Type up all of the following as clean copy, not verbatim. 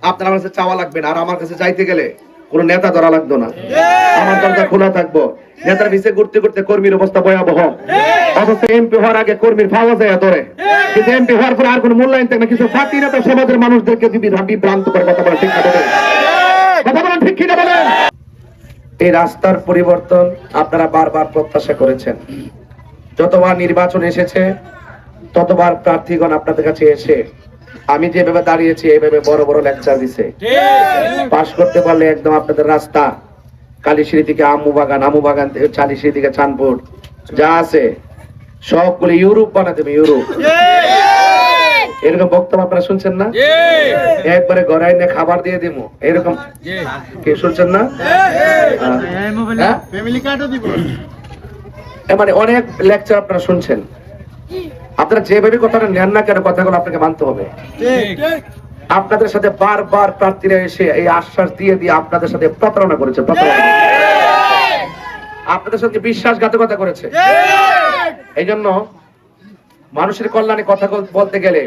আপনার আমার কাছে চাওয়া লাগবে না, আর আমার কাছে চাইতে গেলে কোন নেতা ধরা লাগতো না, আমার দরজা খোলা থাকবো। নেতার পিছে ঘুরতে ঘুরতে কর্মীর অবস্থা ভয়াবহ, অথচ এমপি হওয়ার আগে কর্মীর পাওয়া যায় ধরে, কিন্তু এমপি হওয়ার পরে আর কোন মূল্যায়ন থাকে না। কিছু ফাঁকি নেতা সমাজের মানুষদেরকে বিভ্রান্ত করে কথা বলে, ঠিক না বলেন? কথা বলেন ঠিক কিনা বলেন? এই রাস্তার পরিবর্তন আপনারা বারবার প্রত্যাশা করেছেন। যতবার নির্বাচন এসেছে ততবার প্রার্থীগণ আপনাদের কাছে এসে আমি যেভাবে দাঁড়িয়েছি এইভাবে বড় বড় লেকচার দিছে, পাশ করতে পারলে একদম আপনাদের রাস্তা কালীশ্রী থেকে আমুবাগান থেকে চালিশ্রী থেকে চাঁদপুর যা আছে সবগুলো ইউরোপ বানাতে হবে, ইউরোপ। এরকম বক্তব্য আপনারা শুনছেন না? একবারে গড়াই নিয়ে খাবার দিয়ে দিব এরকম কে শুনছেন না? মানে অনেক লেকচার আপনারা শুনছেন। আপনারা যেভাবে কথাটা নেন না কেন, কথাগুলো আপনাকে মানতে হবে। আপনাদের সাথে বারবার প্রার্থীরা এসে এই আশ্বাস দিয়ে দিয়ে আপনাদের সাথে প্রতারণা করেছে, আপনাদের সাথে বিশ্বাসঘাতকতা করেছে। এই জন্য মানুষের কল্যাণে কথা বলতে গেলে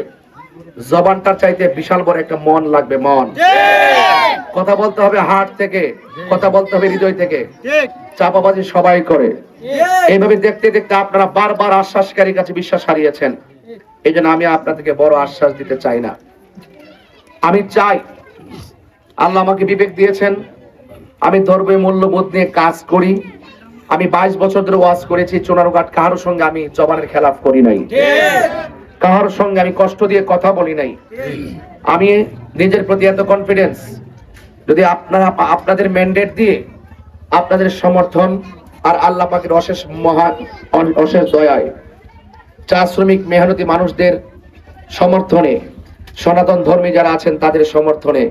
জবানটার চাইতে বিশাল বড় একটা মন লাগবে, মন। কথা বলতে হবে হার্ট থেকে, কথা বলতে হবে হৃদয় থেকে। চাপাবাজি সবাই করে। এইভাবে দেখতে দেখতে আপনারা বারবার আশ্বাসকারীর কাছে বিশ্বাস হারিয়েছেন। এই জন্য আমি আপনাদেরকে বড় আশ্বাস দিতে চাই না। আমি চাই, আল্লাহ আমাকে বিবেক দিয়েছেন, আমি ধর্মীয় মূল্যবোধ নিয়ে কাজ করি। আমি 22 বছর ধরে ওয়াজ করেছি চুনারুঘাট, কারোর সঙ্গে আমি জবানের খেলাফ করি নাই, কারোর সঙ্গে আমি কষ্ট দিয়ে কথা বলি নাই। আমি নিজের প্রতি এত কনফিডেন্স, যদি আপনারা আপনাদের ম্যান্ডেট দিয়ে আপনাদের সমর্থন আর আল্লাহ পাকের অশেষ দয়ায় চা শ্রমিক মেহনতি মানুষদের সমর্থনে, সনাতন ধর্মী যারা আছেন তাদের সমর্থনে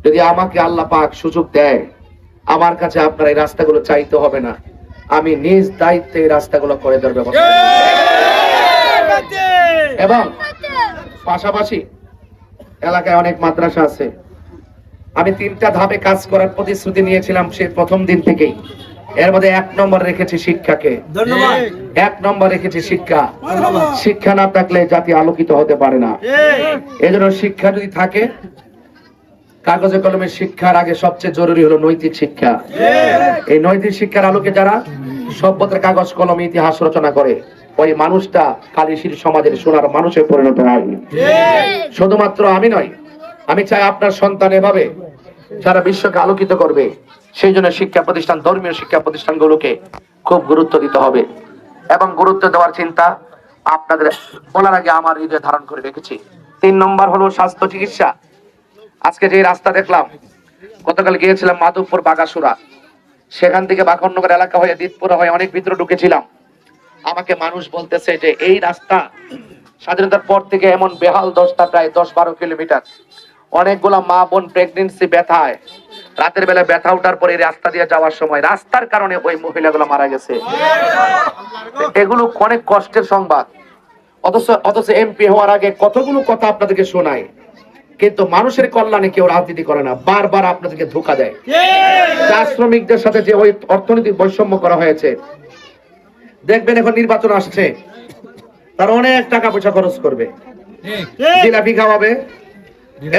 যদি আমাকে আল্লাহ পাক সুযোগ দেয়, আমার কাছে আপনার এই রাস্তাগুলো চাইতে হবে না, আমি নিজ দায়িত্বে এই রাস্তাগুলো করে দেওয়ার ব্যবস্থা। এবং পাশাপাশি এলাকায় অনেক মাদ্রাসা আছে। আমি 3টা ধাপে কাজ করার প্রতিশ্রুতি নিয়েছিলাম সেই প্রথম দিন থেকেই। এর মধ্যে 1 নম্বর রেখেছি শিক্ষাকে। ধন্যবাদ। 1 নম্বর রেখেছি শিক্ষা। শিক্ষা না থাকলে জাতি আলোকিত হতে পারে না। এজন্য শিক্ষা যদি থাকে, কাগজে কলমে শিক্ষার আগে সবচেয়ে জরুরি হলো নৈতিক শিক্ষা। এই নৈতিক শিক্ষার আলোকে যারা সভ্যতার কাগজ কলমে ইতিহাস রচনা করে, ওই মানুষটা কালীশির সমাজের সোনার মানুষে পরিণত হয়। শুধুমাত্র আমি নয়, আমি চাই আপনার সন্তান এভাবে সারা বিশ্বকে আলোকিত করবে। সেই জন্য শিক্ষা প্রতিষ্ঠান, ধর্মীয় শিক্ষা প্রতিষ্ঠানগুলোকে খুব গুরুত্ব দিতে হবে। এবং গুরুত্ব দেওয়ার চিন্তা আপনাদের বলার আগে আমার হৃদয়ে ধারণ করে রেখেছি। 3 নম্বর হলো স্বাস্থ্য চিকিৎসা। আজকে যে রাস্তা দেখলাম, গতকাল গিয়েছিলাম মাধবপুর বাগাসুরা, সেখান থেকে বাকরনগর এলাকা হয়ে দিতপুরা হয়ে অনেক ভিতরে ঢুকেছিলাম। আমাকে মানুষ বলতেছে যে এই রাস্তা স্বাধীনতার পর থেকে এমন বেহাল দশা, প্রায় 10-12 কিলোমিটার। অনেকগুলা মা বোন প্রেগনেন্সি ব্যথায় রাতের বেলা ব্যথা উঠার পরে রাস্তা দিয়ে যাওয়ার সময় রাস্তার কারণে ওই মহিলাগুলো মারা গেছে। এগুলো অনেক কষ্টের সংবাদ। অথচ এমপি হওয়ার আগে কতগুলো কথা আপনাদেরকে শোনায়, কিন্তু মানুষের কল্যাণে কেউ রাজনীতি করে না, বারবার আপনাদেরকে ধোঁকা দেয়। চা শ্রমিকদের সাথে যে ওই অর্থনৈতিক বৈষম্য করা হয়েছে, দেখবেন এখন নির্বাচন আসছে, তারা অনেক টাকা পয়সা খরচ করবে, জিলাপি খাওয়াবে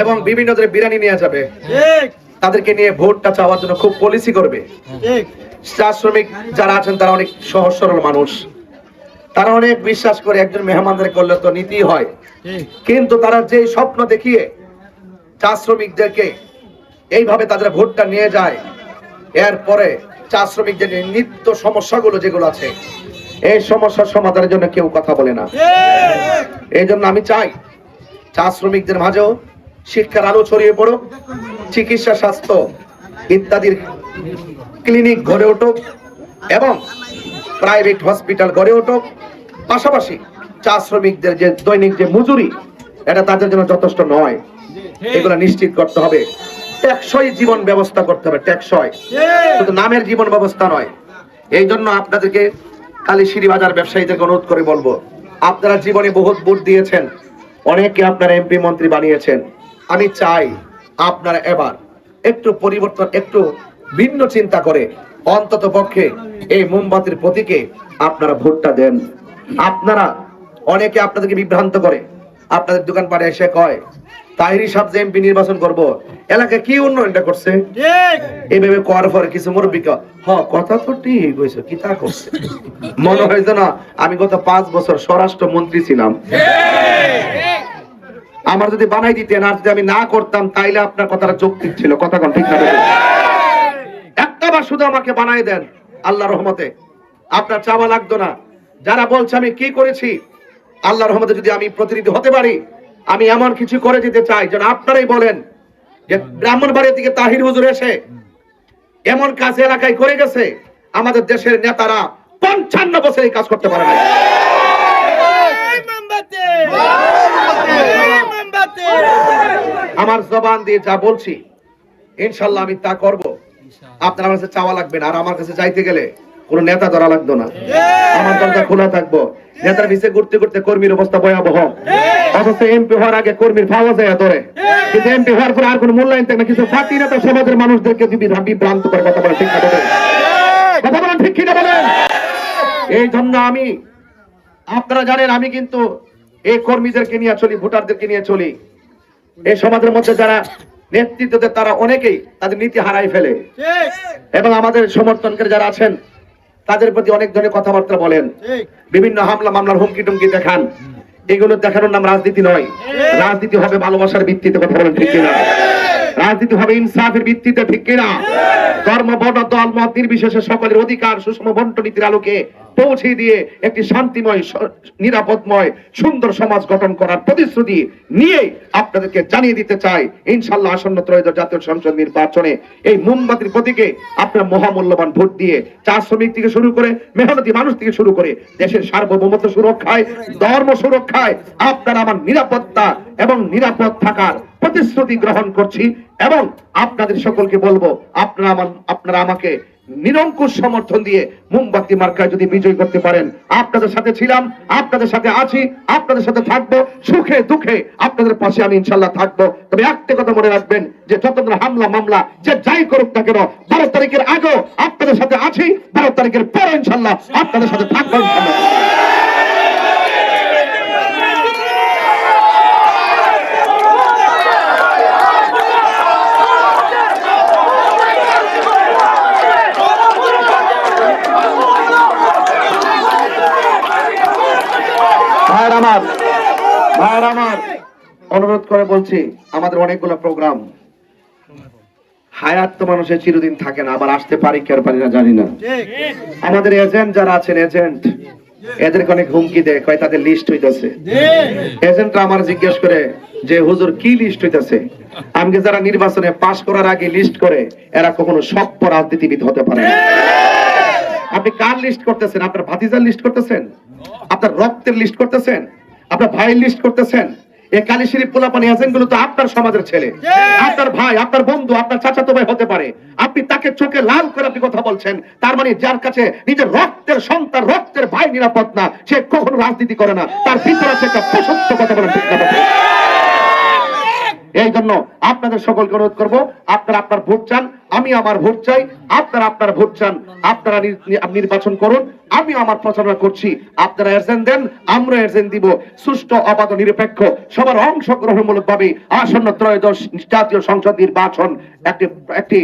এবং বিভিন্ন ধরনের বিরিয়ানি নিয়ে যাবে, তাদেরকে নিয়ে ভোটটা চাওয়ার জন্য খুব পলিসি করবে। চা শ্রমিক যারা আছেন তারা অনেক সহজ সরল মানুষ, তারা অনেক বিশ্বাস করে একজন মেহমানদের করলে তো নীতি হয়। কিন্তু তারা যে স্বপ্ন দেখিয়ে চা শ্রমিকদেরকে এইভাবে তাদের ভোটটা নিয়ে যায়, এরপরে চা শ্রমিকদের নিত্য সমস্যাগুলো যেগুলো আছে, এই সমস্যার সমাধানের জন্য কেউ কথা বলে না। এই জন্য আমি চাই চা শ্রমিকদের মাঝেও শিক্ষার আলো ছড়িয়ে পড়ুক, চিকিৎসা, স্বাস্থ্য ইত্যাদির ক্লিনিক গড়ে উঠুক এবং প্রাইভেট হসপিটাল গড়ে উঠুক। পাশাপাশি চা শ্রমিকদের যে দৈনিক যে মজুরি, এটা তাদের জন্য যথেষ্ট নয়, এগুলো নিশ্চিত করতে হবে। টেকসই জীবন ব্যবস্থা করতে হবে, টেকসই, শুধু নামের জীবন ব্যবস্থা নয়। এই জন্য আপনাদেরকে কালীশিরি বাজার ব্যবসায়ীদেরকে অনুরোধ করে বলবো, আপনারা জীবনে বহুত ভোট দিয়েছেন, অনেকে আপনারা এমপি মন্ত্রী বানিয়েছেন। আমি চাই আপনারা এবার একটু পরিবর্তন, একটু ভিন্ন চিন্তা করে অন্তত পক্ষে এই মোমবাতির প্রতীকে আপনারা ভোটটা দেন। আপনারা অনেকে আপনাদেরকে বিভ্রান্ত করে, আপনাদের দোকানপাটে এসে কয় তাহিরি সাহেব যে এমপি নির্বাচন করব, এলাকায় কি উন্নয়নটা করছে এইভাবে করার পরে কিছু মুরব্বী কথা তো ঠিক হয়েছে, কি তা করছে মনে হয়েছে না আমি গত 5 বছর স্বরাষ্ট্র মন্ত্রী ছিলাম, আমার যদি বানাই দিতেন আর যদি আমি না করতাম তাইলে আপনার কথাটা যৌক্তিক ছিল। কথা কোন ঠিক না? একটাবার শুধু আমাকে বানাই দেন, আল্লাহর রহমতে আপনার চাওয়া লাগতো না। যারা বলছে আমি কি করেছি, আল্লাহর রহমতে যদি আমি প্রতিনিধি হতে পারি, আমি এমন কিছু করে যেতে চাই যেন আপনারাই বলেন যে ব্রাহ্মণবাড়িয়া থেকে তাহির হুজুর এসে এমন কাজ এলাকায় করে গেছে আমাদের দেশের নেতারা 55 বছর এই কাজ করতে পারে না। আমার জবান দিয়ে যা বলছি ইনশাল্লাহ আমি তা করব। আপনার আমার কাছে চাওয়া লাগবে না, আর আমার কাছে চাইতে গেলে কোন নেতা ধরা লাগতো না, আমার দরজা খোলা থাকবো। নেতার পিছে ঘুরতে ঘুরতে কর্মীর অবস্থা ভয়াবহ, অথচ এমপি হওয়ার আগে কর্মীর পাওয়া যায় ধরে, কিন্তু এমপি হওয়ার পরে আর কোন মূল্যায়ন থাকে না। কিছু জাতি নেতা সমাজের মানুষদেরকে বিভ্রান্ত করে কথা বলে, ঠিক না বলেন? কথা বলেন ঠিক কিনা বলেন? এই জন্য আমি, আপনারা জানেন আমি কিন্তু এই কর্মীদেরকে নিয়ে চলি, ভোটারদেরকে নিয়ে চলি। এই সমাজের মধ্যে যারা নেতৃত্ব দেয় তারা অনেকেই তাদের নীতি হারাই ফেলে, এবং আমাদের সমর্থনকারী যারা আছেন তাদের প্রতি অনেক ধরনের কথাবার্তা বলেন, বিভিন্ন হামলা মামলার হুমকি টুমকি দেখান। এগুলো দেখানোর নাম রাজনীতি নয়। রাজনীতি হবে ভালোবাসার ভিত্তিতে, কথা বলেন ঠিক কিনা? রাজনীতি হবে ইনসাফের ভিত্তিতে, ঠিক কিনা? ধর্ম বর্ণ দল মত নির্বিশেষে সকলের অধিকার সুষম বন্টন নীতির আলোকে পৌঁছে দিয়ে একটি শান্তিময়, নিরাপদময়, সুন্দর সমাজ গঠন করার প্রতিশ্রুতি নিয়ে আপনাদেরকে জানিয়ে দিতে চাই, ইনশাআল্লাহ আসন্ন ত্রয়োদশ জাতীয় সংসদ নির্বাচনে এই মোমবাতির প্রতীকে আপনারা মহামূল্যবান ভোট দিয়ে চা শ্রমিক থেকে শুরু করে মেহনতি মানুষ থেকে শুরু করে দেশের সার্বভৌমত্ব সুরক্ষায়, ধর্ম সুরক্ষায় আপনারা আমার নিরাপত্তা এবং নিরাপদ থাকার প্রতিশ্রুতি গ্রহণ করছি। এবং আপনাদের সকলকে বলবো আপনারা আমাকে নিরঙ্কুশ সমর্থন দিয়ে মোমবাতি মার্কায় যদি বিজয় করতে পারেন, আপনাদের সাথে ছিলাম, আপনাদের সাথে আছি, আপনাদের সাথে থাকবো, সুখে দুঃখে আপনাদের পাশে আমি ইনশাল্লাহ থাকবো। তবে একটা কথা মনে রাখবেন যে যত হামলা মামলা যে যাই করুক না কেন, 12 তারিখের আগেও আপনাদের সাথে আছি, 12 তারিখের পরে ইনশাল্লাহ আপনাদের সাথে থাকবো ইনশাল্লাহ। ভাইয়ের আমার অনুরোধ করে বলছি, আমাদের অনেকগুলো প্রোগ্রাম, হায়াত তো মানুষের চিরদিন থাকে না, আবার আসতে পারি কি আর পারি না জানি না। আমাদের এজেন্ট যারা আছেন, এজেন্ট এদেরকে অনেক হুমকি দেয়, কয় তাদের লিস্ট হইতেছে। এজেন্টরা আমার জিজ্ঞেস করে যে হুজুর কি লিস্ট হইতেছে? আমাকে যারা নির্বাচনে পাশ করার আগে লিস্ট করে এরা কখনো সভ্য রাজনীতিবিদ হতে পারে না। আপনি কার লিস্ট করতেছেন? আপনার ভাতিজার লিস্ট করতেছেন, আপনার রক্তের লিস্ট করতেছেন, আপনার ভাইয়ের লিস্ট করতেছেন। এই কালীশরীফ পোলাপানি এজেন্ট গুলো তো আপনার সমাজের ছেলে, আপনার ভাই, আপনার বন্ধু, আপনার চাচাতো ভাই হতে পারে। আপনি তাকে চোখে লাল করে আপনি কথা বলছেন, তার মানে যার কাছে নিজের রক্তের সন্তান, রক্তের ভাই নিরাপদ না, সে কখনো রাজনীতি করে না, তার ভিতরে আছে একটা প্রশস্ত কথা বলেন ঠিক না? এই জন্য আপনাদের সকলকে অনুরোধ করবো, আপনারা আপনার ভোট চান, আমি আমার ভোট চাই, আপনারা আপনার ভোট চান, আপনারা নির্বাচন করুন, আমি আমার প্রচারণা করছি, আপনারা এজেন্ট দেন, আমরা এজেন্ট দিব। সুষ্ঠু, অবাধ, নিরপেক্ষ, সবার অংশগ্রহণমূলক ভাবে আসন্ন ত্রয়োদশ জাতীয় সংসদ নির্বাচন একটি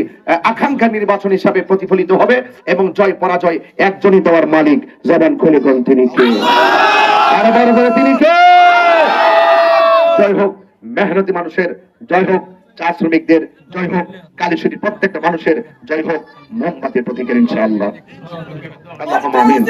আকাঙ্ক্ষা নির্বাচন হিসাবে প্রতিফলিত হবে, এবং জয় পরাজয় একজনই দেওয়ার মালিক, জবান খুলে বলেন তিনি কে? আরো বড় করে তিনি কে? জয় হোক মেহনতি মানুষের, জয় হোক চা শ্রমিকদের, জয় হোক কালীশরীর প্রত্যেকটা মানুষের, জয় হোক মোমবাতির প্রতীকের ইনশাআল্লাহ। আল্লাহুম্মা আমিন।